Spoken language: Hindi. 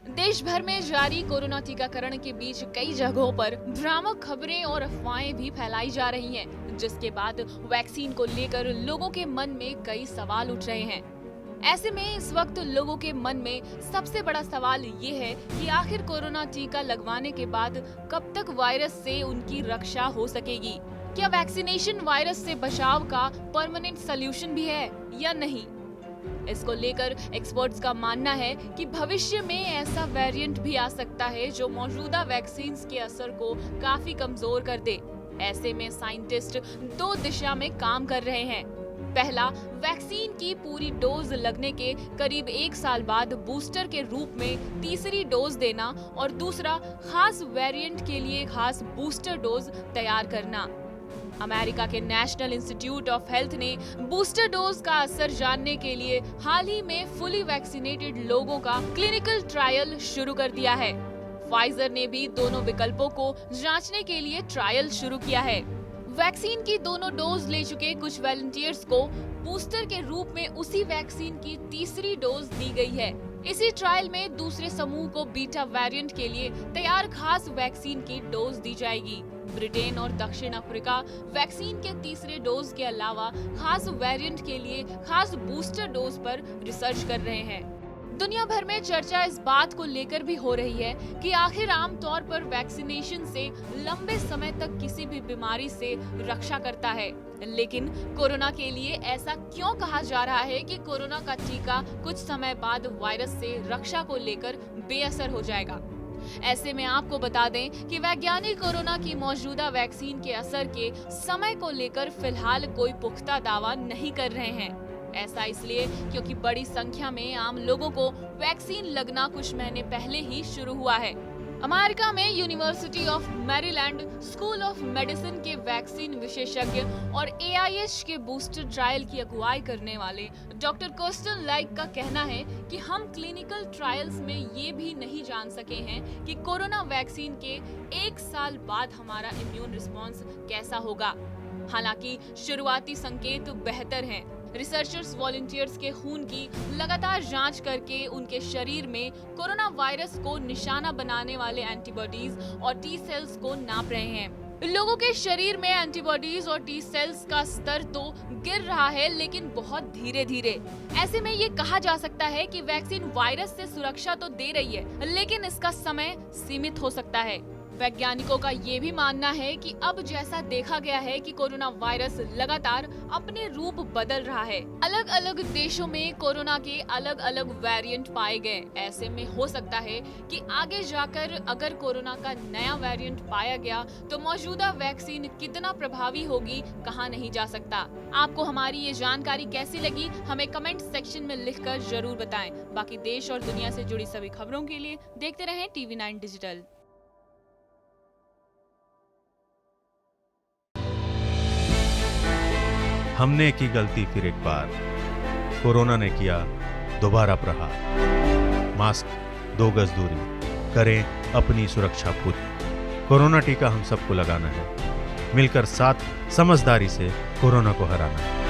देश भर में जारी कोरोना टीकाकरण के बीच कई जगहों पर भ्रामक खबरें और अफवाहें भी फैलाई जा रही हैं, जिसके बाद वैक्सीन को लेकर लोगों के मन में कई सवाल उठ रहे हैं। ऐसे में इस वक्त लोगों के मन में सबसे बड़ा सवाल ये है कि आखिर कोरोना टीका लगवाने के बाद कब तक वायरस से उनकी रक्षा हो सकेगी? क्या वैक्सीनेशन वायरस से बचाव का परमानेंट सॉल्यूशन भी है या नहीं? इसको लेकर एक्सपर्ट्स का मानना है कि भविष्य में ऐसा वेरिएंट भी आ सकता है जो मौजूदा वैक्सीन के असर को काफी कमजोर कर दे। ऐसे में साइंटिस्ट दो दिशा में काम कर रहे हैं। पहला, वैक्सीन की पूरी डोज लगने के करीब 1 साल बाद बूस्टर के रूप में तीसरी डोज देना, और दूसरा, खास वेरिएंट के लिए खास बूस्टर डोज तैयार करना। अमेरिका के नेशनल इंस्टीट्यूट ऑफ हेल्थ ने बूस्टर डोज का असर जानने के लिए हाल ही में फुली वैक्सीनेटेड लोगों का क्लिनिकल ट्रायल शुरू कर दिया है। फाइजर ने भी दोनों विकल्पों को जांचने के लिए ट्रायल शुरू किया है। वैक्सीन की दोनों डोज ले चुके कुछ वॉलंटियर्स को बूस्टर के रूप में उसी वैक्सीन की तीसरी डोज दी गई है। इसी ट्रायल में दूसरे समूह को बीटा वेरिएंट के लिए तैयार खास वैक्सीन की डोज दी जाएगी। ब्रिटेन और दक्षिण अफ्रीका वैक्सीन के तीसरे डोज के अलावा खास वेरिएंट के लिए खास बूस्टर डोज पर रिसर्च कर रहे हैं। दुनिया भर में चर्चा इस बात को लेकर भी हो रही है कि आखिर आम तौर पर वैक्सीनेशन से लंबे समय तक किसी भी बीमारी से रक्षा करता है, लेकिन कोरोना के लिए ऐसा क्यों कहा जा रहा है कि कोरोना का टीका कुछ समय बाद वायरस से रक्षा को लेकर बेअसर हो जाएगा? ऐसे में आपको बता दें कि वैज्ञानिक कोरोना की मौजूदा वैक्सीन के असर के समय को लेकर फिलहाल कोई पुख्ता दावा नहीं कर रहे हैं। ऐसा इसलिए क्योंकि बड़ी संख्या में आम लोगों को वैक्सीन लगना कुछ महीने पहले ही शुरू हुआ है। अमेरिका में university of Maryland school of medicine के वैक्सीन विशेषज्ञ और AIH के बूस्टर ट्रायल की अगुवाई करने वाले डॉक्टर कर्स्टन लाइक का कहना है कि हम क्लिनिकल ट्रायल्स में ये भी नहीं जान सके हैं कि कोरोना वैक्सीन के 1 साल बाद हमारा इम्यून रिस्पॉन्स कैसा होगा। हालांकि शुरुआती संकेत बेहतर हैं। रिसर्चर्स वॉलंटियर्स के खून की लगातार जांच करके उनके शरीर में कोरोना वायरस को निशाना बनाने वाले एंटीबॉडीज और टी सेल्स को नाप रहे हैं। लोगों के शरीर में एंटीबॉडीज और टी सेल्स का स्तर तो गिर रहा है, लेकिन बहुत धीरे धीरे। ऐसे में ये कहा जा सकता है कि वैक्सीन वायरस से सुरक्षा तो दे रही है, लेकिन इसका समय सीमित हो सकता है। वैज्ञानिकों का ये भी मानना है कि अब जैसा देखा गया है कि कोरोना वायरस लगातार अपने रूप बदल रहा है। अलग अलग देशों में कोरोना के अलग अलग वेरिएंट पाए गए। ऐसे में हो सकता है कि आगे जाकर अगर कोरोना का नया वेरिएंट पाया गया तो मौजूदा वैक्सीन कितना प्रभावी होगी कहा नहीं जा सकता। आपको हमारी ये जानकारी कैसी लगी, हमें कमेंट सेक्शन में लिखकर जरूर बताएं। बाकी देश और दुनिया से जुड़ी सभी खबरों के लिए देखते रहें TV9 डिजिटल। हमने की गलती फिर एक बार, कोरोना ने किया दोबारा प्रहार। मास्क, 2 गज दूरी, करें अपनी सुरक्षा पूरी। कोरोना टीका हम सबको लगाना है, मिलकर साथ समझदारी से कोरोना को हराना है।